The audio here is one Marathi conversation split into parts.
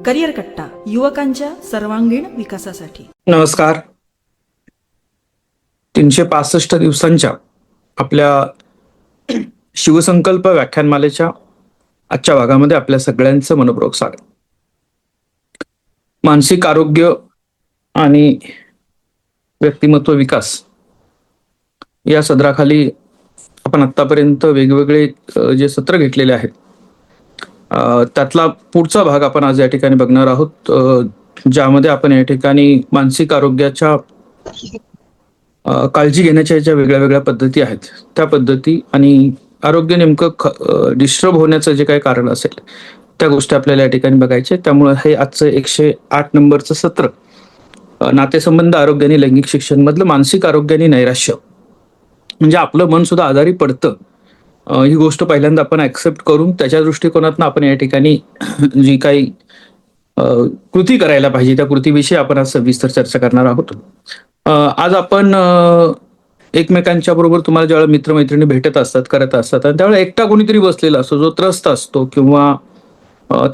करिअर कट्टा, युवकांच्या सर्वांगीण विकासासाठी. नमस्कार. 365 दिवसांच्या आपल्या शिवसंकल्प व्याख्यानमालेच्या आजच्या भागामध्ये आपल्या सगळ्यांचं मनपूर्वक स्वागत. मानसिक आरोग्य आणि व्यक्तिमत्व विकास या सदराखाली आपण आतापर्यंत वेगवेगळे जे सत्र घेतलेले आहेत त्यातला पुढचा भाग आपण आज या ठिकाणी बघणार आहोत, ज्यामध्ये आपण या ठिकाणी मानसिक आरोग्याच्या काळजी घेण्याच्या ज्या वेगळ्या वेगळ्या पद्धती आहेत त्या पद्धती आणि आरोग्य नेमकं डिस्टर्ब होण्याचं जे काही कारण असेल त्या गोष्टी आपल्याला या ठिकाणी बघायचे. त्यामुळे हे आजचं 108 नंबरचं सत्र नातेसंबंध आरोग्य आणि लैंगिक शिक्षण मधलं मानसिक आरोग्य आणि नैराश्य, म्हणजे आपलं मन सुद्धा आजारी पडतं ही गोष्ट पहिल्यांदा आपण ऍक्सेप्ट करून त्याच्या दृष्टिकोनातून आपण या ठिकाणी जी काही कृती करायला पाहिजे त्या कृतीविषयी आपण आज सविस्तर चर्चा करणार आहोत. आज आपण एकमेकांच्या बरोबर तुम्हाला ज्यावेळेला मित्रमैत्रिणी भेटत असतात करत असतात आणि त्यावेळेला एकटा कोणीतरी बसलेला असतो जो त्रस्त असतो किंवा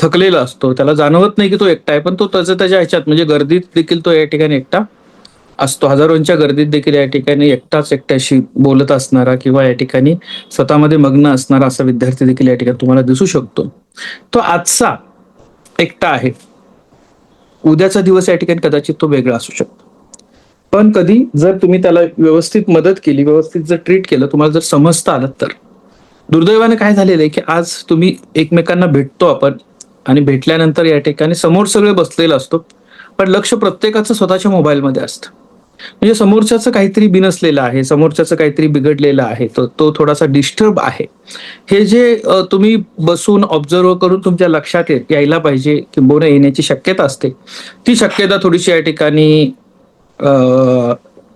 थकलेला असतो, त्याला जाणवत नाही की तो एकटा आहे, पण तो त्याच्या ह्याच्यात म्हणजे गर्दीत देखील तो या ठिकाणी एकटा असतो. हजारोंच्या गर्दीत देखील या ठिकाणी एकट्याशी बोलत असणारा किंवा या ठिकाणी स्वतःमध्ये मग्न असणारा असा विद्यार्थी देखील या ठिकाणी तुम्हाला दिसू शकतो. तो आजचा एकटा आहे, उद्याचा दिवस या ठिकाणी कदाचित तो वेगळा असू शकतो. पण कधी जर तुम्ही त्याला व्यवस्थित मदत केली, व्यवस्थित जर ट्रीट केलं, तुम्हाला जर समजता आलं तर. दुर्दैवाने काय झालेलं आहे की आज तुम्ही एकमेकांना भेटतो आपण आणि भेटल्यानंतर या ठिकाणी समोर सगळे बसलेलं असतो, पण लक्ष प्रत्येकाचं स्वतःच्या मोबाईलमध्ये असतं. म्हणजे समोरच्याचं काहीतरी बिनसलेलं आहे, समोरच्याचं काहीतरी बिघडलेलं आहे, तो थोडासा डिस्टर्ब आहे. हे जे तुम्ही बसून ऑब्झर्व करून तुमच्या लक्षात यायला पाहिजे किंबहुना येण्याची शक्यता असते, ती शक्यता थोडीशी या ठिकाणी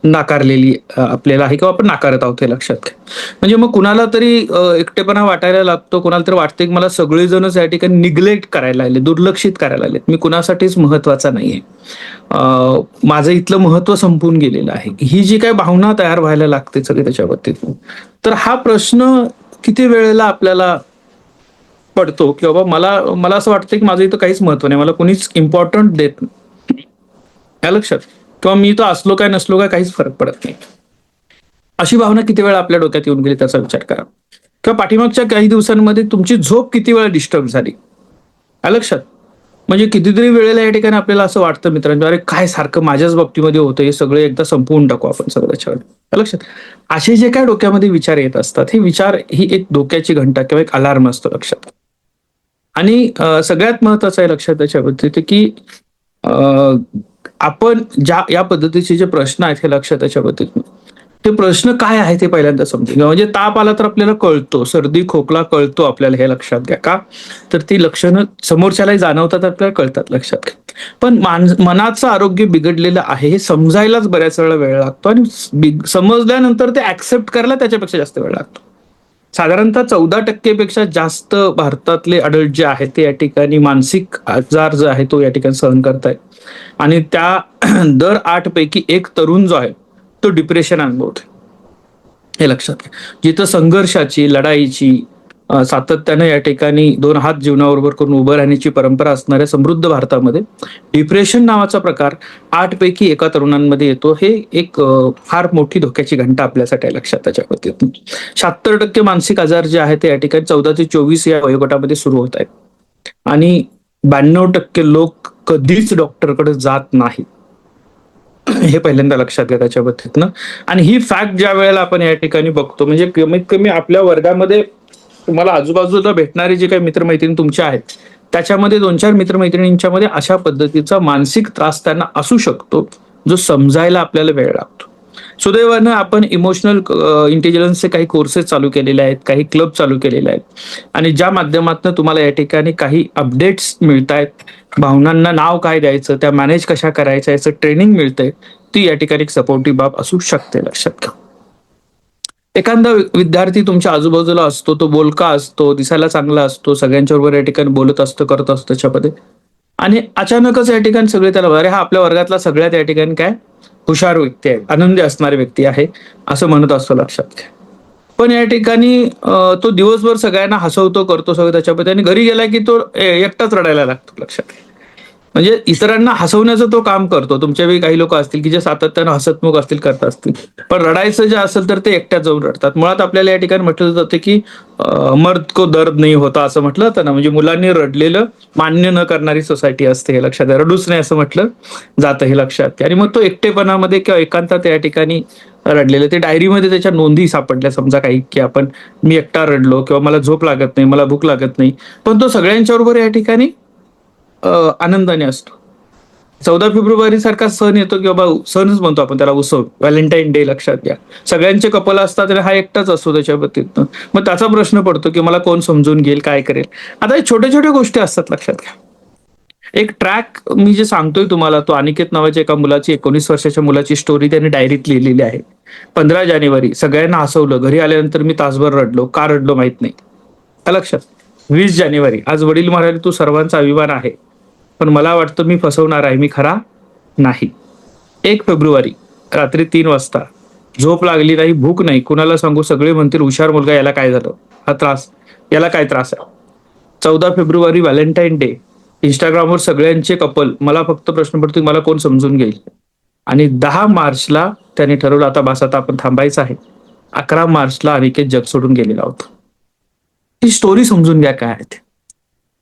नाकारलेली आपल्याला आहे किंवा आपण नाकारत आहोत हे लक्षात घ्या. म्हणजे मग कुणाला तरी एकटेपणा वाटायला लागतो, कुणाला तरी वाटते की मला सगळेजणच या ठिकाणी निग्लेक्ट करायला लागले, दुर्लक्षित करायला लागलेत, मी कुणासाठीच महत्वाचा नाहीये, माझं इथलं महत्व संपून गेलेलं आहे, ही जी काही भावना तयार व्हायला लागते सगळे त्याच्या बाबतीत. तर हा प्रश्न किती वेळेला आपल्याला पडतो की बाबा मला असं वाटतं की माझं इथं काहीच महत्व नाही, मला कोणीच इम्पॉर्टंट देत नाही या लक्षात, किंवा मी तर असलो काय नसलो काय काहीच फरक पडत नाही. अशी भावना किती वेळा आपल्या डोक्यात येऊन गेली त्याचा विचार करा. किंवा पाठीमागच्या काही दिवसांमध्ये तुमची झोप किती वेळा डिस्टर्ब झाली या लक्षात. म्हणजे कितीतरी वेळेला या ठिकाणी आपल्याला असं वाटतं मित्रांनो, अरे काय सारखं माझ्याच बाबतीमध्ये होतं, हे सगळं एकदा संपवून टाकू आपण सगळं त्याच्यावर या लक्षात. असे जे काय डोक्यामध्ये विचार येत असतात, हे विचार ही एक डोक्याची घंटा किंवा एक अलार्म असतो लक्षात. आणि सगळ्यात महत्वाचं आहे लक्षात त्याच्याबद्दल की आपण या पद्धतीचे जे प्रश्न आहेत हे लक्षात त्याच्याबद्दल ते प्रश्न काय आहे ते पहिल्यांदा समजून घ्या. म्हणजे ताप आला तर आपल्याला कळतो, सर्दी खोकला कळतो आपल्याला, हे लक्षात घ्या. का तर ती लक्षणं समोरच्यालाही जाणवतात, आपल्याला कळतात लक्षात घ्या. पण मनाचं आरोग्य बिघडलेलं आहे हे समजायलाच बऱ्याच वेळा वेळ लागतो आणि समजल्यानंतर ते ऍक्सेप्ट करायला त्याच्यापेक्षा जास्त वेळ लागतो. साधारणतः 14% पेक्षा जास्त भारतातले अडल्ट जे आहेत ते या ठिकाणी मानसिक आजार जो आहे तो या ठिकाणी सहन करतायत आणि त्या दर 8 पैकी 1 तरुण जो आहे तो डिप्रेशन अनुभवतोय, हे लक्षात घ्या. जिथं संघर्षाची, लढाईची, सातत्यानं या ठिकाणी 2 हात जीवनाबरोबर करून उभं राहण्याची परंपरा असणाऱ्या समृद्ध भारतामध्ये डिप्रेशन नावाचा प्रकार 8 पैकी 1 तरुणांमध्ये येतो. हे एक फार मोठी धोक्याची घंटा आपल्यासाठी आहे लक्षात त्याच्यावरती. 76% मानसिक आजार जे आहेत ते या ठिकाणी 14 ते 24 या वयोगटामध्ये सुरू होत आहेत आणि 92% लोक कधीच डॉक्टरकडे जात नाही, हे पहिल्यांदा लक्षात घ्या त्याच्या बाबतीतनं. आणि ही फॅक्ट ज्या वेळेला आपण या ठिकाणी बघतो, म्हणजे कमीत कमी आपल्या वर्गामध्ये तुम्हाला आजूबाजूला भेटणारे जे काही मित्रमैत्रिणी तुमच्या आहेत त्याच्यामध्ये 2-4 मित्रमैत्रिणींच्या मध्ये अशा पद्धतीचा मानसिक त्रास त्यांना असू शकतो जो समजायला आपल्याला वेळ लागतो. सुदैवानं आपण इमोशनल इंटेलिजन्सचे काही कोर्सेस चालू केलेले आहेत, काही क्लब चालू केलेले आहेत आणि ज्या माध्यमातून तुम्हाला या ठिकाणी काही अपडेट्स मिळत आहेत, भावनांना नाव काय द्यायचं, त्या मॅनेज कशा करायच्या याचं ट्रेनिंग मिळतंय, ती या ठिकाणी एक सपोर्टिव्ह बाब असू शकते लक्षात घ्या. एखादा विद्यार्थी तुमच्या आजूबाजूला असतो, तो बोलका असतो, दिसायला चांगला असतो, सगळ्यांच्या बरोबर या ठिकाणी बोलत असतो, करत असतो त्याच्यामध्ये, आणि अचानकच या ठिकाणी सगळे त्याला अरे हा आपल्या वर्गातला सगळ्यात या ठिकाणी काय हुशार व्यक्ती आहे, आनंदी असणारी व्यक्ती आहे असं म्हणत असतो लक्षात घ्या. पण या ठिकाणी तो दिवसभर सगळ्यांना हसवतो, करतो सगळं त्याच्यामध्ये आणि घरी गेला की तो एकटाच रडायला लागतो लक्षात घ्या. म्हणजे इतरांना हसवण्याचं तो काम करतो. तुमच्यापैकी काही लोक असतील की जे सातत्यानं हसतमुख असतील, करत असतील, पण रडायचं जे असेल तर ते एकट्यात जाऊन रडतात. मुळात आपल्याला या ठिकाणी म्हटलं जातं की मर्द को दर्द नाही होता, असं म्हटलं जातं ना. म्हणजे मुलांनी रडलेलं मान्य न करणारी सोसायटी असते, हे लक्षात घ्या. रडूच नाही असं म्हटलं जातं, हे लक्षात घ्या. आणि मग तो एकटेपणामध्ये किंवा एकांतात या ठिकाणी रडलेलं, ते डायरीमध्ये त्याच्या नोंदी सापडल्या समजा काही, की आपण मी एकटा रडलो किंवा मला झोप लागत नाही, मला भूक लागत नाही, पण तो सगळ्यांच्या बरोबर या ठिकाणी आनंदाने असतो. 14 फेब्रुवारी सारखा सण येतो की बाबा, सणच म्हणतो आपण त्याला, उत्सव, व्हॅलेंटाईन डे, लक्षात घ्या. सगळ्यांचे कपल असतात आणि हा एकटाच असतो त्याच्या बाबतीत. मग त्याचा प्रश्न पडतो की मला कोण समजून घेईल, काय करेल. आता हे छोट्या छोट्या गोष्टी असतात, लक्षात घ्या. एक ट्रॅक मी जे सांगतोय तुम्हाला, तो अनिकेत नावाच्या एका मुलाची, 19 वर्षाच्या मुलाची स्टोरी त्याने डायरीत लिहिलेली आहे. 15 जानेवारी सगळ्यांना हसवलं, घरी आल्यानंतर मी तासभर रडलो, का रडलो माहित नाही. का लक्षात. 20 जानेवारी आज वडील म्हणाले तू सर्वांचा अभिमान आहे, पण मला वाटतं मी फसवणार आहे, मी खरा नाही. 1 फेब्रुवारी रात्री 3 वाजता झोप लागली नाही, भूक नाही, कुणाला सांगू, सगळे म्हणतील हुशार मुलगा, याला काय झालं, हा त्रास, याला काय त्रास आहे. 14 फेब्रुवारी व्हॅलेंटाईन डे, इंस्टाग्रामवर सगळ्यांचे कपल, मला फक्त प्रश्न पडतो मला कोण समजून घेईल. आणि 10 मार्चला त्याने ठरवलं आता बस, आता आपण थांबायचं आहे. 11 मार्चला अनिकेत जग सोडून गेलेला होता. ही स्टोरी समजून घ्या काय आहे ते.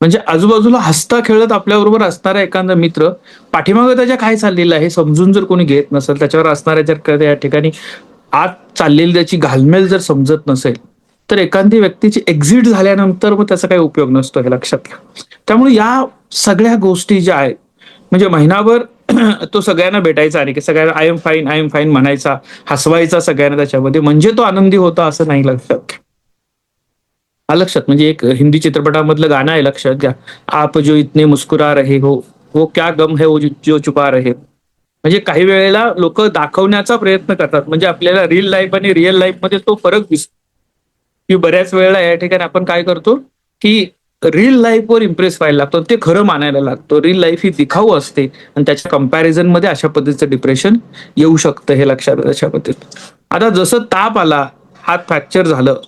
म्हणजे आजूबाजूला हसता खेळत आपल्याबरोबर असणारा एखादा मित्र, पाठीमागे त्याच्या काय चाललेलं आहे हे समजून जर कोणी घेत नसेल, त्याच्यावर असणाऱ्या जर या ठिकाणी आत चाललेली त्याची घालमेल जर समजत नसेल, तर एखादी व्यक्तीची एक्झिट झाल्यानंतर मग त्याचा काही उपयोग नसतो, हे लक्षात घ्या. त्यामुळे या सगळ्या गोष्टी ज्या आहेत, म्हणजे महिनाभर तो सगळ्यांना भेटायचा आणि की सगळ्यांना आय एम फाईन म्हणायचा, हसवायचा सगळ्यांना त्याच्यामध्ये, म्हणजे तो आनंदी होता असं नाही, लक्षात घ्या. लक्षात, म्हणजे एक हिंदी चित्रपटामधलं गाणं आहे, लक्षात घ्या. आप जो इतने मुस्कुरा रहे हो, वो क्या गम है वो जो छुपा रहे. म्हणजे काही वेळेला लोक दाखवण्याचा प्रयत्न करतात, म्हणजे आपल्याला रिअल लाईफ आणि रिअल लाईफ मध्ये तो फरक दिसतो. की बऱ्याच वेळेला या ठिकाणी आपण काय करतो की रिअल लाईफवर इम्प्रेस व्हायला लागतो, ते खरं मानायला लागतो. रिअल लाईफ ही दिखाऊ असते आणि त्याच्या कंपॅरिझन मध्ये अशा पद्धतीचं डिप्रेशन येऊ शकतं, हे लक्षात त्याच्या पद्धतीत. आता जसं ताप आला, हात फ्रॅक्चर झालं,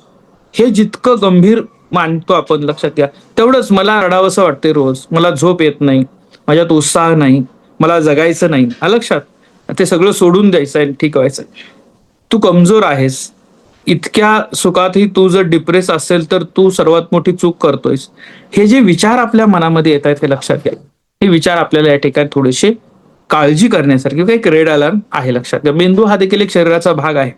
हे जितकं गंभीर मानतो आपण, लक्षात घ्या, तेवढंच मला रडावंसं वाटते रोज, मला झोप येत नाही, माझ्यात उत्साह नाही, मला जगायचं नाही, लक्षात. ते सगळं सोडून द्यायचं आहे, ठीक व्हायचं. तू कमजोर आहेस, इतक्या सुखातही तू जर डिप्रेस असेल तर तू सर्वात मोठी चूक करतोयस. हे जे विचार आपल्या मनामध्ये येत आहेत, हे लक्षात घ्या. हे विचार आपल्याला या ठिकाणी थोडेसे काळजी करण्यासारखे, एक रेड अलार्म आहे, लक्षात घ्या. मेंदू हा देखील एक शरीराचा भाग आहे.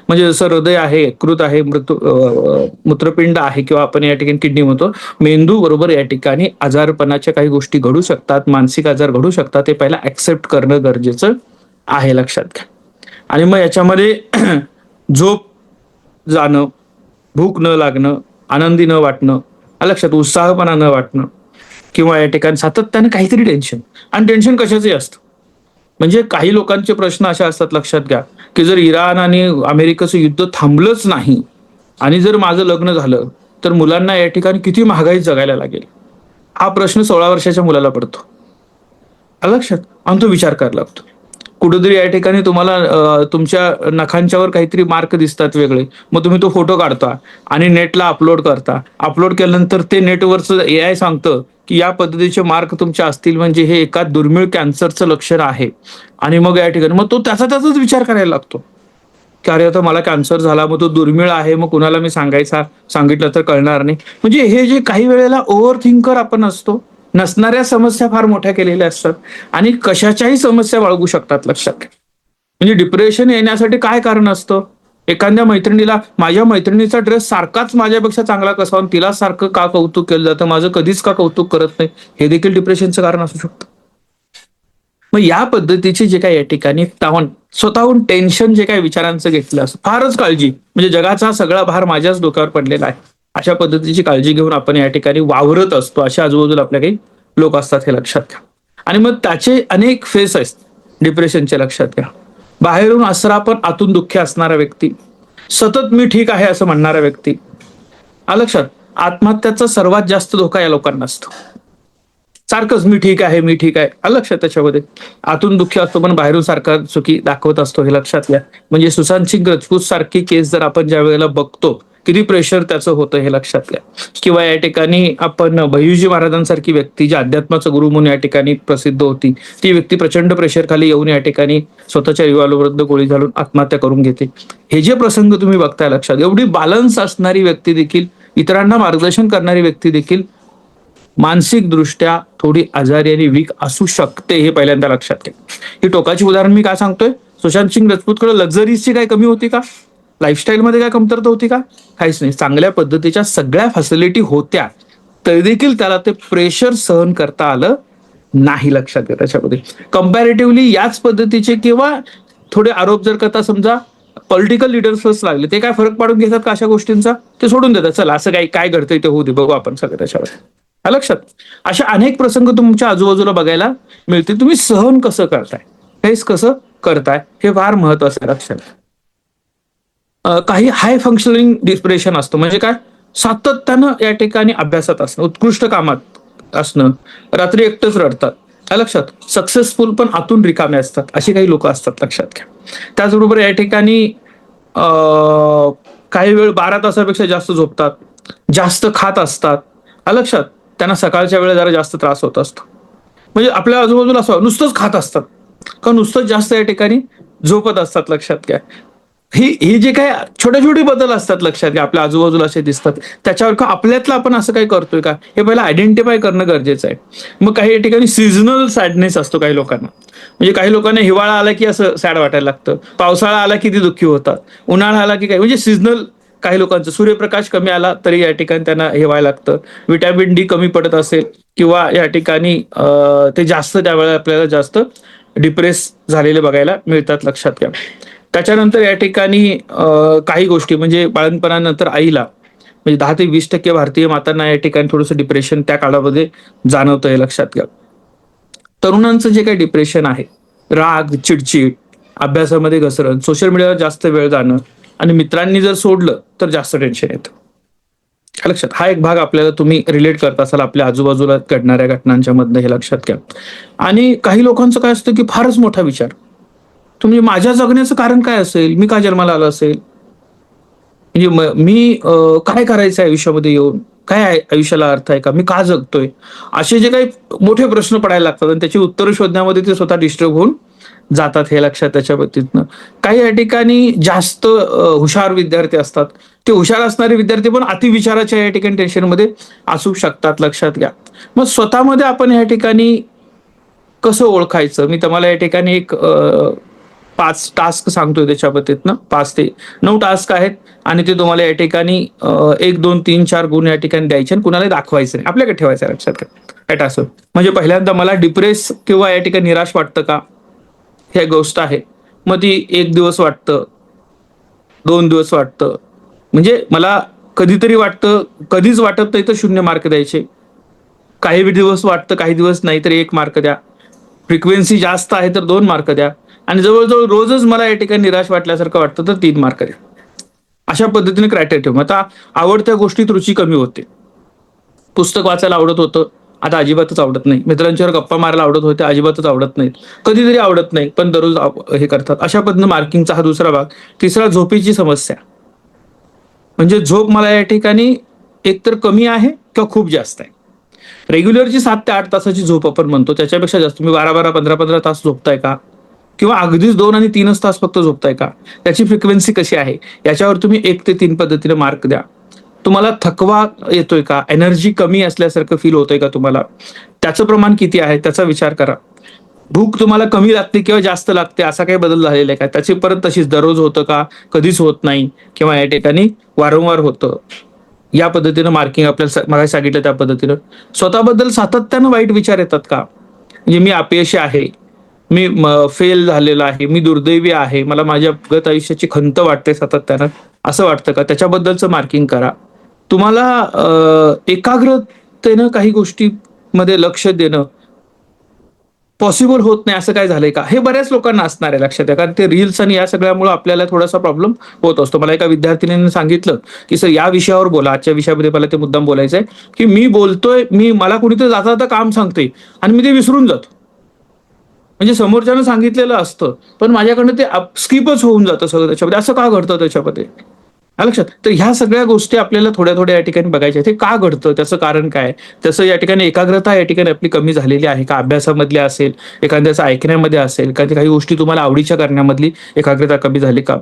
म्हणजे जसं हृदय आहे, यकृत आहे, मूत्रपिंड आहे, किंवा आपण या ठिकाणी किडनी म्हणतो, मेंदू बरोबर या ठिकाणी आजारपणाच्या काही गोष्टी घडू शकतात, मानसिक आजार घडू शकतात, ते पहिला ऍक्सेप्ट करणं गरजेचं आहे, लक्षात घ्या. आणि मग याच्यामध्ये झोप जाणं, भूक न लागणं, आनंदी न वाटणं, लक्षात, उत्साहपणा न वाटणं, किंवा या ठिकाणी सातत्याने काहीतरी टेन्शन, आणि टेन्शन कशाचंही असतं. म्हणजे काही लोकांचे प्रश्न असे असतात, लक्षात घ्या, की जर इराण आणि अमेरिकेचं युद्ध थांबलंच नाही आणि जर माझं लग्न झालं तर मुलांना या ठिकाणी किती महागाई जगायला लागेल. हा प्रश्न 16 वर्षाच्या मुलाला पडतो, लक्षात, आणि तो विचार करायला लागतो. कुठेतरी या ठिकाणी तुम्हाला तुमच्या नखांच्यावर काहीतरी मार्क दिसतात वेगळे, मग तुम्ही तो फोटो काढता आणि नेटला अपलोड करता. अपलोड केल्यानंतर ते नेटवरचं AI सांगतं की या पद्धतीचे मार्क तुमचे असतील, म्हणजे हे एका दुर्मिळ कॅन्सरचं लक्षण आहे. आणि मग या ठिकाणी मग तो त्याचाच विचार करायला लागतो की अरे आता मला कॅन्सर झाला, मग तो दुर्मिळ आहे, मग कुणाला मी सांगितलं तर कळणार नाही. म्हणजे हे जे काही वेळेला ओव्हर थिंकर आपण असतो, नसणाऱ्या समस्या फार मोठ्या केलेल्या असतात आणि कशाच्याही समस्या बाळगू शकतात, लक्षात घ्या. म्हणजे डिप्रेशन येण्यासाठी काय कारण असतं, एखाद्या मैत्रिणीला माझ्या मैत्रिणीचा ड्रेस सारखाच माझ्यापेक्षा चांगला कसा, तिला सारखं का कौतुक केलं जातं, माझं कधीच का कौतुक करत नाही, हे देखील डिप्रेशनचं कारण असू शकतं. मग या पद्धतीचे जे काही या ठिकाणी स्वतःहून टेन्शन जे काही विचारांचं घेतलं असं, फारच काळजी, म्हणजे जगाचा सगळा भार माझ्याच डोक्यावर पडलेला आहे, अशा पद्धतीची काळजी घेऊन आपण या ठिकाणी वावरत असतो. अशा आजूबाजूला आपल्या काही लोक असतात, हे लक्षात घ्या. आणि मग त्याचे अनेक फेस आहेत डिप्रेशनचे, लक्षात घ्या. बाहेरून असरा पण आतून दुःखी असणारा व्यक्ती, सतत मी ठीक आहे असं म्हणणारा व्यक्ती, लक्षात, आत्महत्याचा सर्वात जास्त धोका या लोकांना असतो. सारखंच मी ठीक आहे, मी ठीक आहे, लक्षात, त्याच्यामध्ये आतून दुःखी असतो पण बाहेरून सारखा सुखी दाखवत असतो, हे लक्षात घ्या. म्हणजे सुशांत सिंग राजपूत सारखी केस जर आपण ज्या वेळेला बघतो किती प्रेशर त्याचं होतं हे लक्षात घ्या. किंवा या ठिकाणी आपण भैयूजी महाराजांसारखी व्यक्ती जी अध्यात्माचं गुरु म्हणून या ठिकाणी प्रसिद्ध होती, ती व्यक्ती प्रचंड प्रेशर खाली येऊन या ठिकाणी स्वतःच्या रिव्हॉल्वरविरुद्ध गोळी घालून आत्महत्या करून घेते. हे जे प्रसंग तुम्ही बघताय लक्षात, एवढी बॅलन्स असणारी व्यक्ती देखील, इतरांना मार्गदर्शन करणारी व्यक्ती देखील मानसिक दृष्ट्या थोडी आजारी आणि वीक असू शकते, हे पहिल्यांदा लक्षात घ्या. ही टोकाची उदाहरण मी काय सांगतोय, सुशांत सिंग राजपूतकडे लक्झरीजची काय कमी होती का? लाईफस्टाईलमध्ये काय कमतरता होती का? काहीच नाही. चांगल्या पद्धतीच्या सगळ्या फॅसिलिटी होत्या, तरी देखील त्याला ते प्रेशर सहन करता आलं नाही. लक्षात घ्या. त्याच्यामध्ये कम्पॅरेटिव्हली याच पद्धतीचे किंवा थोडे आरोप जर करता समजा पॉलिटिकल लिडर्सच लागले, ते काय फरक पाडून घेतात का अशा गोष्टींचा? ते सोडून देतात, चला असं काही काय घडतंय ते होऊ दे, बघू आपण सगळं त्याच्यावर. लक्षात, अशा अनेक प्रसंग तुमच्या आजूबाजूला बघायला मिळतील. तुम्ही सहन कसं करताय, फेस कसं करताय, हे फार महत्वाचं आहे. लक्षात, काही हाय फंक्शनिंग डिप्रेशन असतं, म्हणजे काय, सातत्यानं या ठिकाणी अभ्यासात असणं, उत्कृष्ट कामात असणं, रात्री एकटंच रडतात. लक्षात, सक्सेसफुल पण आतून रिकामे असतात, अशी काही लोक असतात. लक्षात घ्या. त्याचबरोबर या ठिकाणी काही वेळ 12 तासापेक्षा जास्त झोपतात, जास्त खात असतात. लक्षात, त्यांना सकाळच्या वेळेला जरा जास्त त्रास होत असतो. म्हणजे आपल्या आजूबाजूला असं नुसतंच खात असतात का नुसतंच जास्त या ठिकाणी झोपत असतात. लक्षात घ्या. ही जे काही छोटे छोटे बदल असतात लक्षात घ्या, आपल्या आजूबाजूला असे दिसतात, त्याच्यावर का आपल्यातलं आपण असं काही करतोय का, हे पहिलं आयडेंटिफाय करणं गरजेचं आहे. मग काही ठिकाणी सिजनल सॅडनेस असतो काही लोकांना, म्हणजे काही लोकांना हिवाळा आला की असं सॅड वाटायला लागतं, पावसाळा आला की ती दुःखी होतात, उन्हाळा आला की काही, म्हणजे सिजनल. काही लोकांचं सूर्यप्रकाश कमी आला तरी या ठिकाणी त्यांना हे व्हायला लागतं, व्हिटॅमिन डी कमी पडत असेल किंवा या ठिकाणी ते जास्त त्यावेळेला आपल्याला जास्त डिप्रेस झालेले बघायला मिळतात. लक्षात घ्या. त्याच्यानंतर या ठिकाणी काही गोष्टी म्हणजे बाळंतपणानंतर आईला म्हणजे 10 ते 20% भारतीय मातांना या ठिकाणी थोडंसं डिप्रेशन त्या काळामध्ये जाणवतं, हे लक्षात घ्या. तरुणांचं जे काही डिप्रेशन आहे, राग, चिडचिड, अभ्यासामध्ये घसरण, सोशल मीडियावर जास्त वेळ जाणं आणि मित्रांनी जर सोडलं तर जास्त टेन्शन येतं. लक्षात, हा एक भाग आपल्याला तुम्ही रिलेट करत असाल आपल्या आजूबाजूला घडणाऱ्या घटनांच्या मधनं, हे लक्षात घ्या. आणि काही लोकांचं काय असतं की फारच मोठा विचार, तुम्ही माझ्या जगण्याचं कारण काय असेल, मी का जन्माला आलो असेल, म्हणजे मी काय करायचं आहे आयुष्यामध्ये येऊन, काय आयुष्याला अर्थ आहे का, मी का जगतोय, असे जे काही मोठे प्रश्न पडायला लागतात आणि त्याची उत्तरं शोधण्यामध्ये ते स्वतः डिस्टर्ब होऊन जातात, हे लक्षात. त्याच्या पद्धतीनं काही या ठिकाणी जास्त हुशार विद्यार्थी असतात, ते हुशार असणारे विद्यार्थी पण अतिविचाराच्या या ठिकाणी टेन्शनमध्ये असू शकतात. लक्षात घ्या. मग स्वतःमध्ये आपण या ठिकाणी कसं ओळखायचं, मी तुम्हाला या ठिकाणी एक 5 टास्क सांगतोय त्याच्या पद्धतीनं. 5 ते 9 टास्क आहेत आणि ते तुम्हाला या ठिकाणी 1, 2, 3, 4 गुण या ठिकाणी द्यायचे आणि कुणाला दाखवायचं नाही, आपल्याकडे ठेवायचं. लक्षात घ्या. काय टास्क म्हणजे पहिल्यांदा मला डिप्रेस किंवा या ठिकाणी निराश वाटतं का, हे गोष्ट आहे. मग ती 1 दिवस वाटतं, 2 दिवस वाटतं, म्हणजे मला कधीतरी वाटतं, कधीच वाटत नाही तर 0 मार्क द्यायचे. काही दिवस वाटतं, काही दिवस नाही तर 1 मार्क द्या. फ्रिक्वेन्सी जास्त आहे तर 2 मार्क द्या. आणि जवळजवळ रोजच मला या ठिकाणी निराश वाटल्यासारखं वाटतं तर 3 मार्क द्या. अशा पद्धतीने क्रायटेरिया ठेवू. आता आवडत्या गोष्टीत रुची कमी होते. पुस्तक वाचायला आवडत होतं, आता अजिबातच आवडत नाही. मित्रांच्यावर गप्पा मारायला आवडत होते, अजिबातच आवडत नाहीत. कधीतरी आवडत नाही पण दररोज हे करतात. अशा पद्धतीने मार्किंगचा हा दुसरा भाग. तिसरा, झोपेची समस्या, म्हणजे झोप मला या ठिकाणी एकतर कमी आहे किंवा खूप जास्त आहे. रेग्युलरची 7 ते 8 तासाची झोप आपण म्हणतो, त्याच्यापेक्षा जास्त तुम्ही 12-12, 15-15 तास झोपताय का, किंवा अगदीच 2 आणि 3च तास फक्त झोपताय का, त्याची फ्रिक्वेन्सी कशी आहे, याच्यावर तुम्ही 1 ते 3 पद्धतीने मार्क द्या. तुम्हाला थकवा येतोय का, एनर्जी कमी असल्यासारखं फील होतंय का तुम्हाला, त्याचं प्रमाण किती आहे त्याचा विचार करा. भूक तुम्हाला कमी लागते किंवा जास्त लागते, असा काही बदल झालेला आहे का, त्याची परत तशीच दररोज होतं का, कधीच होत नाही किंवा या ठिकाणी वारंवार होतं. या पद्धतीनं मार्किंग आपल्याला मला सांगितलं त्या पद्धतीनं. स्वतःबद्दल सातत्यानं वाईट विचार येतात का, म्हणजे मी अपयशी आहे, मी फेल झालेला आहे, मी दुर्दैवी आहे, मला माझ्या गत आयुष्याची खंत वाटते सातत्यानं, असं वाटतं का, त्याच्याबद्दलचं मार्किंग करा. तुम्हाला एकाग्रतेनं काही गोष्टीमध्ये लक्ष देणं पॉसिबल होत नाही असं काय झालंय का, हे बऱ्याच लोकांना असणार आहे. लक्षात आहे, कारण ते रील्स आणि या सगळ्यामुळे आपल्याला थोडासा प्रॉब्लेम होत असतो. मला एका विद्यार्थिनीने सांगितलं की सर या विषयावर बोला, आजच्या विषयामध्ये मला ते मुद्दाम बोलायचं आहे की मी बोलतोय, मला कुणीतरी जाता जाता काम सांगतोय आणि मी ते विसरून जातो. म्हणजे समोरच्यानं सांगितलेलं असतं पण माझ्याकडनं ते स्किपच होऊन जातं सगळं त्याच्यामध्ये. असं का घडतं त्याच्यामध्ये, आलं लक्षात. तर ह्या सगळ्या गोष्टी आपल्याला थोड्या थोड्या या ठिकाणी बघायच्या आहेत. हे का घडतं, त्याचं कारण काय, त्याचं या ठिकाणी एकाग्रता या ठिकाणी आपली कमी झालेली आहे का, अभ्यासामधली असेल, एखाद्याचं ऐकण्यामध्ये असेल, काही गोष्टी तुम्हाला आवडीच्या करण्यामधली एकाग्रता कमी झाली का,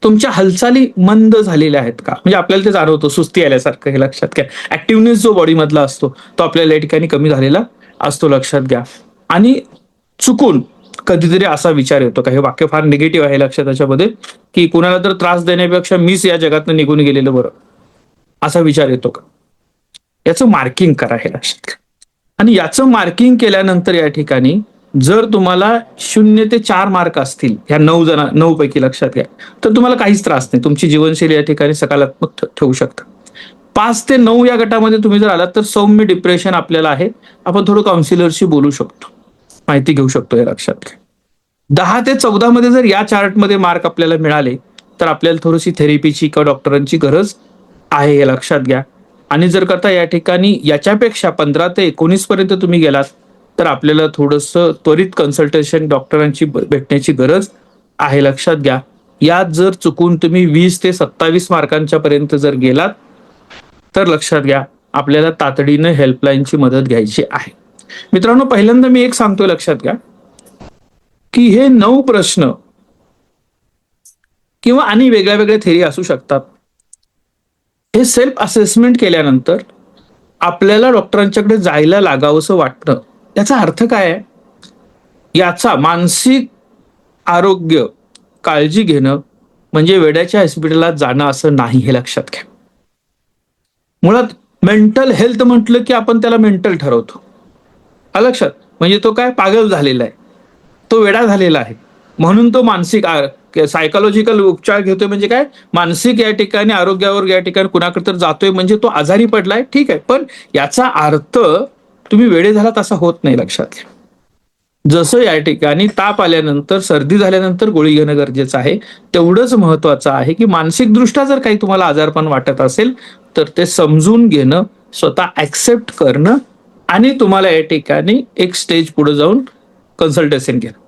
तुमच्या हालचाली मंद झालेल्या आहेत का, म्हणजे आपल्याला ते जाणवतो सुस्ती आल्यासारखं, हे लक्षात घ्या. ऍक्टिव्हनेस जो बॉडी मधला असतो तो आपल्याला या ठिकाणी कमी झालेला असतो, लक्षात घ्या. आणि चुकून कधीतरी असा विचार येतो का, हे वाक्य फार निगेटिव्ह आहे लक्षात त्याच्यामध्ये, की कुणाला तर त्रास देण्यापेक्षा मीच या जगातनं निघून गेलेलं बरं, असा विचार येतो का. याचं मार्किंग करा, हे लक्षात घ्या. आणि याचं मार्किंग केल्यानंतर या ठिकाणी जर तुम्हाला 0 ते 4 मार्क असतील ह्या 9 पैकी, लक्षात घ्या, तर तुम्हाला काहीच त्रास नाही, तुमची जीवनशैली या ठिकाणी सकारात्मक ठेवू शकता. 5 ते 9 या गटामध्ये तुम्ही जर आलात तर सौम्य डिप्रेशन आपल्याला आहे, आपण थोडं काउन्सिलरशी बोलू शकतो, माहिती घेऊ शकतो, हे लक्षात घ्या. 10 ते 14 मध्ये जर या चार्टमध्ये मार्क आपल्याला मिळाले तर आपल्याला थोडीशी थेरपीची किंवा डॉक्टरांची गरज आहे, हे लक्षात घ्या. आणि जर करता या ठिकाणी याच्यापेक्षा 15 ते 19 पर्यंत तुम्ही गेलात तर आपल्याला थोडंसं त्वरित कन्सल्टेशन डॉक्टरांची भेटण्याची गरज आहे, लक्षात घ्या. यात जर चुकून तुम्ही 20 ते 27 मार्कांच्या पर्यंत जर गेलात तर लक्षात घ्या, आपल्याला तातडीनं हेल्पलाईनची मदत घ्यायची आहे. मित्रांनो, पहिल्यांदा मी एक सांगतोय, लक्षात घ्या, की हे 9 प्रश्न किंवा आणि वेगळ्या वेगळ्या थेरी असू शकतात. हे सेल्फ असेसमेंट केल्यानंतर आपल्याला डॉक्टरांच्याकडे जायला लागावंसं वाटणं, याचा अर्थ काय आहे, याचा मानसिक आरोग्य काळजी घेणं म्हणजे वेड्याच्या हॉस्पिटलला जाणं असं नाही, हे लक्षात घ्या. मुळात मेंटल हेल्थ म्हटलं की आपण त्याला मेंटल ठरवतो, लक्षात, म्हणजे तो काय पागल झालेला आहे, तो वेडा झालेला आहे, म्हणून तो मानसिक सायकोलॉजिकल उपचार घेतोय, म्हणजे काय, मानसिक या ठिकाणी आरोग्यावर या ठिकाणी कुणाकडे तर जातोय, म्हणजे तो आजारी पडलाय, ठीक आहे. पण याचा अर्थ तुम्ही वेडे झालात असा होत नाही, लक्षात घ्या. जसं या ठिकाणी ताप आल्यानंतर, सर्दी झाल्यानंतर गोळी घेणं गरजेचं आहे, तेवढंच महत्वाचं आहे की मानसिकदृष्ट्या जर काही तुम्हाला आजारपण वाटत असेल तर ते समजून घेणं, स्वतः ऍक्सेप्ट करणं आणि तुम्हाला या ठिकाणी एक स्टेज पुढे जाऊन कन्सल्टेशन घेणं.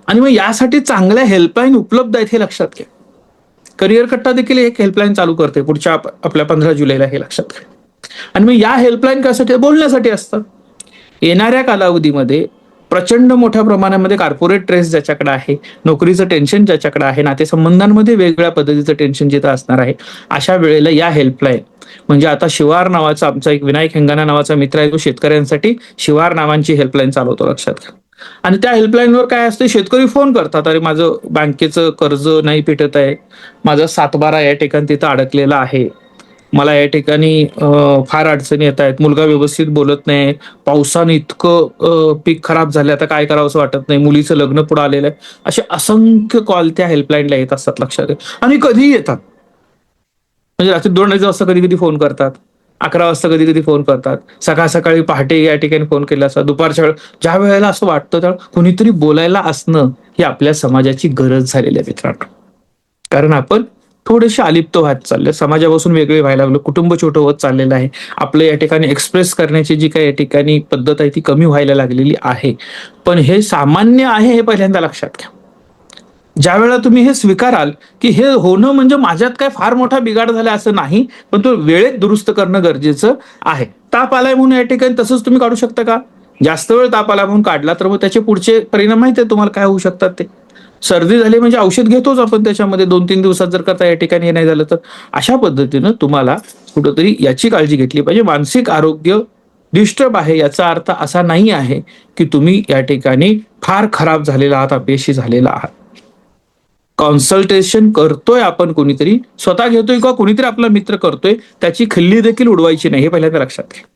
आणि मग यासाठी चांगल्या हेल्पलाईन उपलब्ध आहेत, हे लक्षात घ्या. करिअर कट्टा देखील एक हेल्पलाईन चालू करते पुढच्या आपल्या 15 जुलैला, हे लक्षात घ्या. आणि मग या हेल्पलाईन कशासाठी, बोलण्यासाठी असतात. येणाऱ्या कालावधीमध्ये प्रचंड मोठ्या प्रमाणामध्ये कॉर्पोरेट स्ट्रेस ज्याच्याकडे आहे, नोकरीचं टेन्शन ज्याच्याकडे आहे, नातेसंबंधांमध्ये वेगवेगळ्या पद्धतीचं टेन्शन जिथं असणार आहे, अशा वेळेला या हेल्पलाईन, म्हणजे आता शिवार नावाचा आमचा एक विनायक हेंगाना नावाचा मित्र आहे, तो शेतकऱ्यांसाठी शिवार नावांची हेल्पलाईन चालवतो, लक्षात घ्या. आणि त्या हेल्पलाईनवर काय असते, शेतकरी फोन करतात, अरे माझं बँकेचं कर्ज नाही फिटत आहे, माझं 7/12 या ठिकाणी तिथं अडकलेला आहे, मला या ठिकाणी फार अडचणी येत आहेत, मुलगा व्यवस्थित बोलत नाही, पावसाने इतकं पीक खराब झालं, आता काय करावं असं वाटत नाही, मुलीचं लग्न पुढे आलेलं आहे, असे असंख्य कॉल त्या हेल्पलाईनला येत असतात, लक्षात घ्या. आणि कधीही येतात, म्हणजे रात्री 2 वाजता कधी कधी फोन करतात, 11 वाजता कधी कधी फोन करतात, सकाळ सकाळी पहाटे या ठिकाणी फोन केला असता, दुपारच्या वेळ, ज्या वेळेला असं वाटतं त्या कोणीतरी बोलायला असणं ही आपल्या समाजाची गरज झालेली आहे, मित्रांनो. कारण आपण थोडेसे अलिप्त व्हायला चालले, समाजापासून वेगळे व्हायला लागलो, कुटुंब छोटं होत चाललेलं आहे, आपलं या ठिकाणी एक्सप्रेस करण्याची जी काही या ठिकाणी पद्धत आहे ती कमी व्हायला लागलेली आहे. पण हे सामान्य आहे, हे पहिल्यांदा लक्षात घ्या. ज्या वेळेला तुम्ही हे स्वीकाराल की हे होणं म्हणजे माझ्यात काय फार मोठा बिघाड झाला असं नाही, पण तो वेळेत दुरुस्त करणं गरजेचं आहे. ताप आलाय म्हणून या ठिकाणी तसंच तुम्ही काढू शकता का, जास्त वेळ ताप आला म्हणून काढला तर मग त्याचे पुढचे परिणाम माहिती आहे तुम्हाला काय होऊ शकतात. ते सर्दी झाली म्हणजे औषध घेतोच आपण त्याच्यामध्ये, 2-3 दिवसात जर करता या ठिकाणी हे नाही झालं तर, अशा पद्धतीनं तुम्हाला कुठंतरी याची काळजी घेतली पाहिजे. मानसिक आरोग्य डिस्टर्ब आहे याचा अर्थ असा नाही आहे की तुम्ही या ठिकाणी फार खराब झालेला आहात, अपयशी झालेला आहात. कन्सल्टेशन करतोय आपण, कोणीतरी स्वतः घेतोय किंवा कोणीतरी आपला मित्र करतोय, त्याची खिल्ली देखील उडवायची नाही, हे पहिल्यांदा लक्षात घ्या.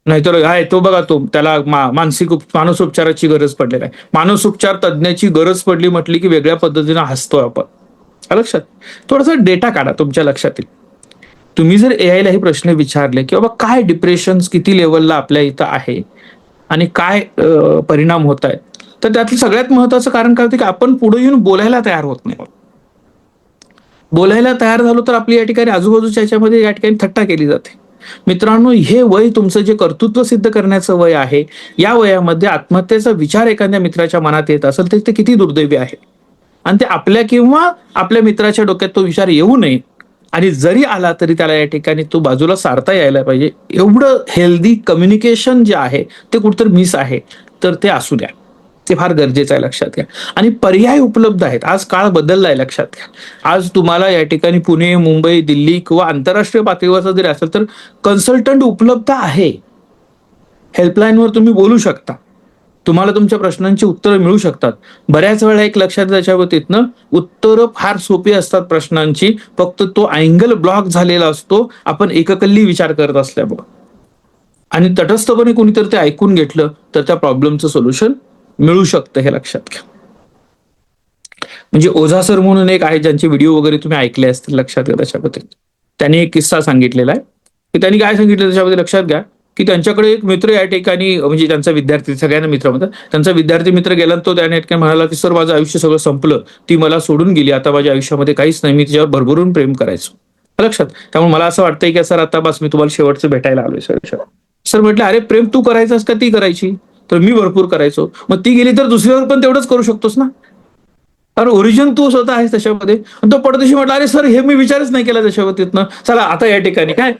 नाहीतर हाय तो बघा, तो त्याला मानसोपचाराची गरज पडलेली आहे, मानसोपचार तज्ञाची गरज पडली म्हटली की वेगळ्या पद्धतीने हसतोय आपण, लक्षात. थोडासा डेटा काढा तुमच्या लक्षात येईल. तुम्ही जर AI ला हे प्रश्न विचारले की बाबा काय डिप्रेशन किती लेवलला आपल्या इथं आहे आणि काय परिणाम होत आहेत, तर त्यातलं सगळ्यात महत्वाचं कारण काय होतं की आपण पुढे येऊन बोलायला तयार होत नाही. बोलायला तयार झालो तर आपली या ठिकाणी आजूबाजूच्या याच्यामध्ये या ठिकाणी थट्टा केली जाते. मित्रांनो, हे वय तुमचं जे कर्तृत्व सिद्ध करण्याचं वय आहे, या वयामध्ये आत्महत्येचा विचार एखाद्या मित्राच्या मनात येत असेल तर ते किती दुर्दैवी आहे. आणि ते आपल्या किंवा आपल्या मित्राच्या डोक्यात तो विचार येऊ नये, आणि जरी आला तरी त्याला या ठिकाणी तो बाजूला सारता यायला पाहिजे. एवढं हेल्दी कम्युनिकेशन जे आहे ते कुठंतरी मिस आहे, तर ते असू द्या. ते फार गरजेचं आहे, लक्षात घ्या. आणि पर्याय उपलब्ध आहेत. आज काळ बदललाय, लक्षात घ्या. आज तुम्हाला या ठिकाणी पुणे, मुंबई, दिल्ली किंवा आंतरराष्ट्रीय पातळीवरचा जरी असेल तर कन्सल्टंट उपलब्ध आहे. हेल्पलाईनवर तुम्ही बोलू शकता. तुम्हाला तुमच्या प्रश्नांची उत्तरं मिळू शकतात. बऱ्याच वेळा एक लक्षात त्याच्या बाबतीतनं उत्तरं फार सोपी असतात प्रश्नांची, फक्त तो अँगल ब्लॉक झालेला असतो आपण एककल्ली विचार करत असल्यामुळे. आणि तटस्थपणे कोणीतरी ते ऐकून घेतलं तर त्या प्रॉब्लेमचं सोल्युशन मिळू शकतं, हे लक्षात घ्या. म्हणजे ओझा सर म्हणून एक आहे, ज्यांचे व्हिडिओ वगैरे तुम्ही ऐकले असतील, लक्षात घ्या. त्याच्याबद्दल त्यांनी एक किस्सा सांगितलेला आहे की त्यांनी काय सांगितलं त्याच्यामध्ये, लक्षात घ्या की त्यांच्याकडे एक मित्र या ठिकाणी, म्हणजे त्यांचा विद्यार्थी, सगळ्यांना मित्र म्हणतात, त्यांचा विद्यार्थी मित्र गेला, तो त्याने म्हणाला की सर माझं आयुष्य सगळं संपलं, ती मला सोडून गेली, आता माझ्या आयुष्यामध्ये काहीच नाही, मी तिच्यावर भरभरून प्रेम करायचो, लक्षात. त्यामुळे मला असं वाटतंय की सर आता बस मी तुम्हाला शेवटचं भेटायला आलोय सर. सर म्हटलं अरे प्रेम तू करायचंस का ती करायची? तर मी भरपूर करायचो. मग ती गेली तर दुसऱ्यावर पण तेवढंच करू शकतोस ना, कारण ओरिजिन तू स्वतः आहेस त्याच्यामध्ये. तो पडदेशी म्हटला अरे सर हे मी विचारच नाही केला त्याच्याबाबतीतनं, चला आता या ठिकाणी काय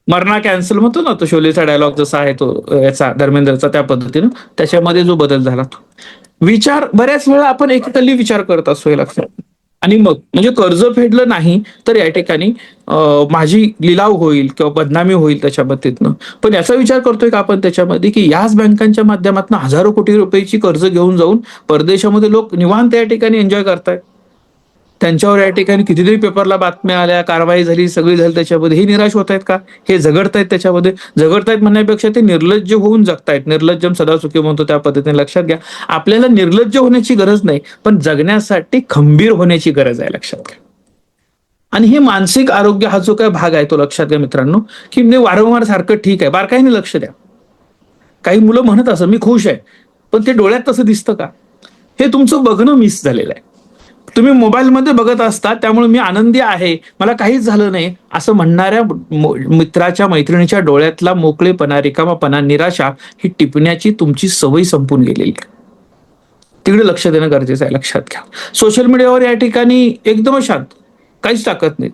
मरणा कॅन्सल म्हणतो ना, तो शोलेचा डायलॉग जसा आहे तो याचा धर्मेंद्रचा, त्या पद्धतीनं त्याच्यामध्ये जो बदल झाला तो विचार, बऱ्याच वेळा आपण एककल्ली विचार करत असतो, हे लक्षात. आणि मग म्हणजे कर्ज फेडलं नाही तर या ठिकाणी माझी लिलाव होईल किंवा बदनामी होईल त्याच्या बाबतीतनं. पण याचा विचार करतोय का आपण त्याच्यामध्ये की याच बँकांच्या माध्यमातून हजारो कोटी रुपयाची कर्ज घेऊन जाऊन परदेशामध्ये लोक निवांत या ठिकाणी एन्जॉय करतायत. त्यांच्यावर या ठिकाणी कितीतरी पेपरला बातम्या आल्या, कारवाई झाली, सगळी झाली, त्याच्यामध्ये हे निराश होत आहेत का? हे झगडतायत त्याच्यामध्ये. झगडतायत म्हणण्यापेक्षा ते निर्लज्ज होऊन जगतायत. निर्लज्जम सदा सुखी म्हणतो त्या पद्धतीने, लक्षात घ्या. आपल्याला निर्लज्ज होण्याची गरज नाही, पण जगण्यासाठी खंबीर होण्याची गरज आहे, लक्षात घ्या. आणि हे मानसिक आरोग्य हा जो काय भाग आहे तो लक्षात घ्या मित्रांनो, की मी वारंवार सारखं ठीक आहे, बारकाईने लक्ष द्या. काही मुलं म्हणत असं मी खुश आहे, पण ते डोळ्यात तसं दिसतं का? हे तुमचं बघणं मिस झालेलं आहे. तुम्ही मोबाईलमध्ये बघत असता, त्यामुळे मी आनंदी आहे, मला काहीच झालं नाही असं म्हणणाऱ्या मित्राच्या, मैत्रिणीच्या डोळ्यातला मोकळेपणा, रिकामापणा, निराशा ही टिपण्याची तुमची सवय संपून गेलेली आहे. तिकडे लक्ष देणं गरजेचं आहे, लक्षात घ्या. सोशल मीडियावर या ठिकाणी एकदमच शांत, काहीच टाकत नाही,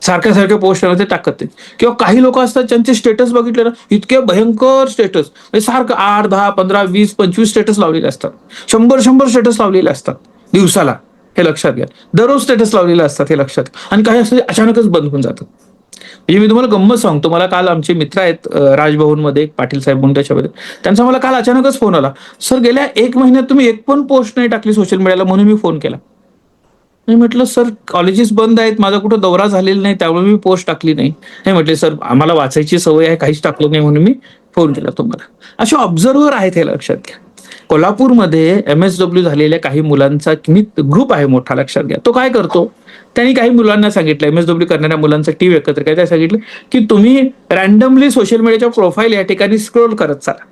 सारख्या पोस्ट ते टाकत नाही. किंवा काही लोक असतात ज्यांचे स्टेटस बघितले ना, इतके भयंकर स्टेटस, सारखं 8, 10, 15, 20, 25 स्टेटस लावलेले असतात, 100 स्टेटस लावलेले असतात दिवसाला, हे लक्षात घ्या. दररोज स्टेटस लावलेले असतात, हे लक्षात. आणि काही असं अचानकच बंद होऊन जातं. म्हणजे मी तुम्हाला गंमत सांगतो, मला काल आमचे मित्र आहेत राजभवन मध्ये, पाटील साहेब म्हणून, त्याच्यामध्ये त्यांचा मला काल अचानकच फोन आला, सर गेल्या 1 महिन्यात तुम्ही एक पण पोस्ट नाही टाकली सोशल मीडियाला, म्हणून मी फोन केला. मी म्हटलं सर कॉलेजेस बंद आहेत, माझा कुठं दौरा झालेला नाही, त्यामुळे मी पोस्ट टाकली नाही. हे म्हटले सर आम्हाला वाचायची सवय आहे, काहीच टाकलं नाही म्हणून मी फोन केला तुम्हाला. असे ऑब्झर्व्हर आहेत, हे लक्षात घ्या. कोल्हापूरमध्ये MSW झालेल्या काही मुलांचा ग्रुप आहे मोठा, लक्षात घ्या. तो काय करतो, त्यांनी काही मुलांना सांगितलं, MSW करणाऱ्या मुलांचा टीम एकत्र काय, त्या सांगितलं की तुम्ही रॅन्डमली सोशल मीडियाच्या प्रोफाईल या ठिकाणी स्क्रोल करत चाला.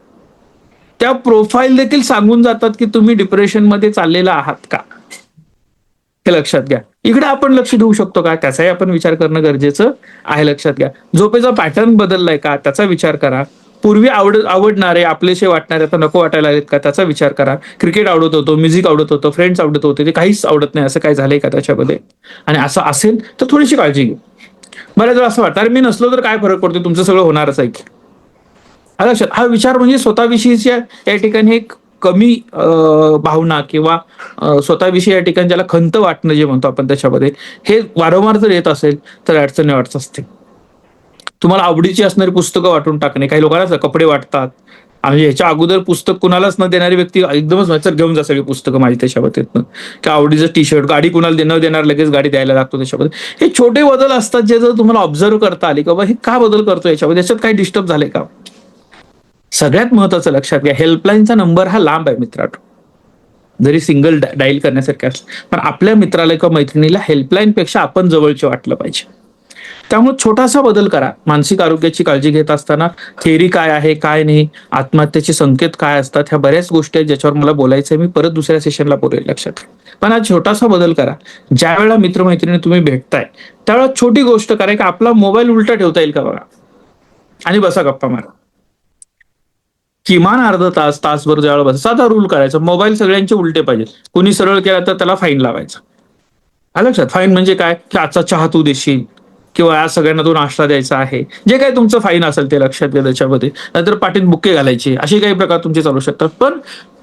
त्या प्रोफाईल देखील सांगून जातात की तुम्ही डिप्रेशन मध्ये चाललेला आहात का, हे लक्षात घ्या. इकडे आपण लक्ष देऊ शकतो का, त्याचाही आपण विचार करणं गरजेचं आहे, लक्षात घ्या. झोपेचा पॅटर्न बदललाय का, त्याचा विचार करा. पूर्वी आवडणारे, आपलेसे वाटणारे आता नको वाटायला लागलेत का, त्याचा विचार करा. क्रिकेट आवडत होतं, म्युझिक आवडत होतं, फ्रेंड्स आवडत होते, ते काहीच आवडत नाही, असं काय झालंय का त्याच्यामध्ये? आणि असं असेल तर थोडीशी काळजी घ्या. बऱ्याच वेळा असं वाटतं अरे मी नसलो तर काय फरक पडतो, तुमचं सगळं होणारच आहे की. लक्षात, हा विचार म्हणजे स्वतःविषयीच्या या ठिकाणी एक कमी भावना किंवा स्वतःविषयी या ठिकाणी ज्याला खंत वाटणं जे म्हणतो आपण, त्याच्यामध्ये हे वारंवार जर येत असेल तर अडचणी वाटत असते. तुम्हाला आवडीची असणारी पुस्तकं वाटून टाकणे, काही लोकांना कपडे वाटतात, आणि ह्याच्या अगोदर पुस्तक कुणालाच न देणारी व्यक्ती एकदमच घेऊन जा सगळी पुस्तकं माझी त्याच्याबद्दल, किंवा आवडीचं टी-शर्ट, गाडी कुणाला न देणार लगेच गाडी द्यायला लागतो त्याच्यामध्ये. हे छोटे बदल असतात जे जर तुम्हाला ऑब्झर्व्ह करता आले की बाबा हे का बदल करतो याच्यामध्ये, याच्यात काही डिस्टर्ब झाले का. सगळ्यात महत्वाचं लक्षात घ्या, हेल्पलाईनचा नंबर हा लांब आहे मित्रांनो, जरी सिंगल डायल करण्यासारखं असलं, पण आपल्या मित्राला किंवा मैत्रिणीला हेल्पलाईन पेक्षा आपण जवळचे वाटलं पाहिजे. त्यामुळे छोटासा बदल करा. मानसिक आरोग्याची काळजी घेत असताना थेअरी काय आहे, काय नाही, आत्महत्येचे संकेत काय असतात, ह्या बऱ्याच गोष्टी आहेत ज्याच्यावर मला बोलायचं आहे. मी परत दुसऱ्या सेशनला बोलेल, लक्षात. पण आज छोटासा बदल करा. ज्या वेळेला मित्रमैत्रिणी तुम्ही भेटताय त्यावेळेला छोटी गोष्ट करा की आपला मोबाईल उलटा ठेवता येईल का बघा, आणि बसा गप्पा मारा. किमान अर्धा तास तासभर ज्यावेळेला बस साधा रूल करायचा. मोबाईल सगळ्यांचे उलटे पाहिजे. कुणी सरळ केला तर त्याला फाईन लावायचा. आलं लक्षात? फाईन म्हणजे काय, की आजचा चहा तू देशील किंवा आज सगळ्यांना तू नाश्ता द्यायचा आहे, जे काही तुमचं फाईन असेल ते लक्षात घ्या त्याच्यामध्ये. नाहीतर पाठीत बुक्के घालायचे, असे काही प्रकार तुमचे चालू शकतात. पण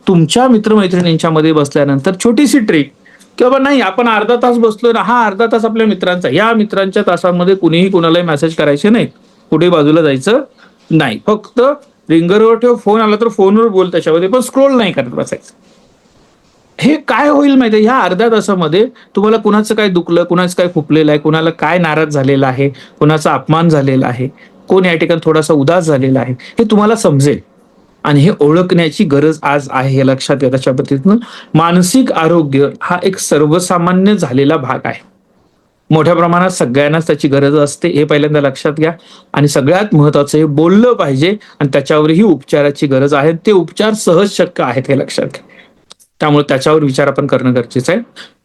तुमच्या मित्रमैत्रिणींच्या मध्ये बसल्यानंतर छोटीशी ट्रिक, की बाबा नाही आपण अर्धा तास बसलोय ना, हा अर्धा तास आपल्या मित्रांचा, या मित्रांच्या तासामध्ये कुणीही कुणालाही मेसेज करायचे नाही, कुठे बाजूला जायचं नाही. फक्त रिंगरवर ठेव, फोन आला तर फोनवर बोल त्याच्यामध्ये, पण स्क्रोल नाही करत बसायचं. हे काय होईल माहितीये, ह्या अर्ध्या तासामध्ये तुम्हाला कुणाचं काय दुखलं, कुणाचं काय खुपलेलं आहे, कुणाला काय नाराज झालेला आहे, कुणाचा अपमान झालेला आहे, कोण या ठिकाणी थोडासा उदास झालेला आहे, हे तुम्हाला समजेल. आणि हे ओळखण्याची गरज आज आहे, हे लक्षात घ्या. त्याच्या पद्धतीनं मानसिक आरोग्य हा एक सर्वसामान्य झालेला भाग आहे. मोठ्या प्रमाणात सगळ्यांनाच त्याची गरज असते, हे पहिल्यांदा लक्षात घ्या. आणि सगळ्यात महत्वाचं हे बोललं पाहिजे, आणि त्याच्यावरही उपचाराची गरज आहे. ते उपचार सहज शक्य आहेत, हे लक्षात घ्या. त्यामुळे त्याच्यावर विचार आपण करणं गरजेचं आहे.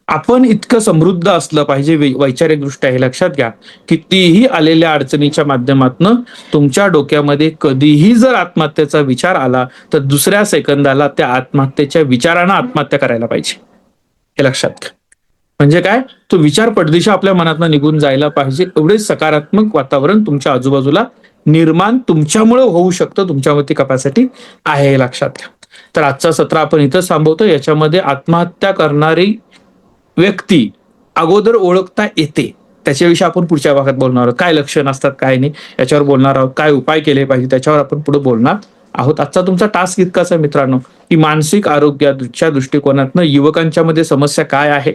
आपण इतकं समृद्ध असलं पाहिजे वैचारिक दृष्ट्या, हे लक्षात घ्या. कितीही आलेल्या अडचणीच्या माध्यमातून तुमच्या डोक्यामध्ये कधीही जर आत्महत्येचा विचार आला तर दुसऱ्या सेकंदाला त्या आत्महत्येच्या विचारानं आत्महत्या करायला पाहिजे, हे लक्षात घ्या. म्हणजे काय, तो विचार पडदिशा आपल्या मनातनं निघून जायला पाहिजे. एवढे सकारात्मक वातावरण तुमच्या आजूबाजूला निर्माण तुमच्यामुळे होऊ शकतं, तुमच्यावरती कपॅसिटी आहे, हे लक्षात घ्या. तर आजचा सत्र आपण इथं थांबवतो. याच्यामध्ये आत्महत्या करणारी व्यक्ती अगोदर ओळखता येते, त्याच्याविषयी आपण पुढच्या भागात बोलणार आहोत. काय लक्षण असतात, काय नाही, याच्यावर बोलणार आहोत. काय उपाय केले पाहिजे, त्याच्यावर आपण पुढे बोलणार आहोत. आजचा तुमचा टास्क इतकाच आहे मित्रांनो, की मानसिक आरोग्याच्या दृष्टिकोनातनं युवकांच्या मध्ये समस्या काय आहे,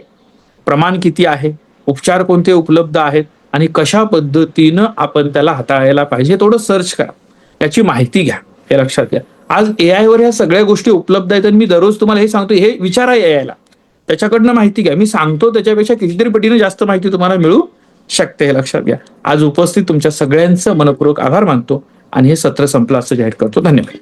प्रमाण किती आहे, उपचार कोणते उपलब्ध आहेत, आणि कशा पद्धतीनं आपण त्याला हाताळायला पाहिजे, थोडं सर्च करा, याची माहिती घ्या, हे लक्षात घ्या. आज AI वर ह्या सगळ्या गोष्टी उपलब्ध आहेत, आणि मी दररोज तुम्हाला हे सांगतो, हे विचारा AI ला, त्याच्याकडनं माहिती घ्या. मी सांगतो त्याच्यापेक्षा कितीतरी पटीने जास्त माहिती तुम्हाला मिळू शकते, हे लक्षात घ्या. आज उपस्थित तुमच्या सगळ्यांचं मनपूर्वक आभार मानतो, आणि हे सत्र संपलं असं जाहीर करतो. धन्यवाद.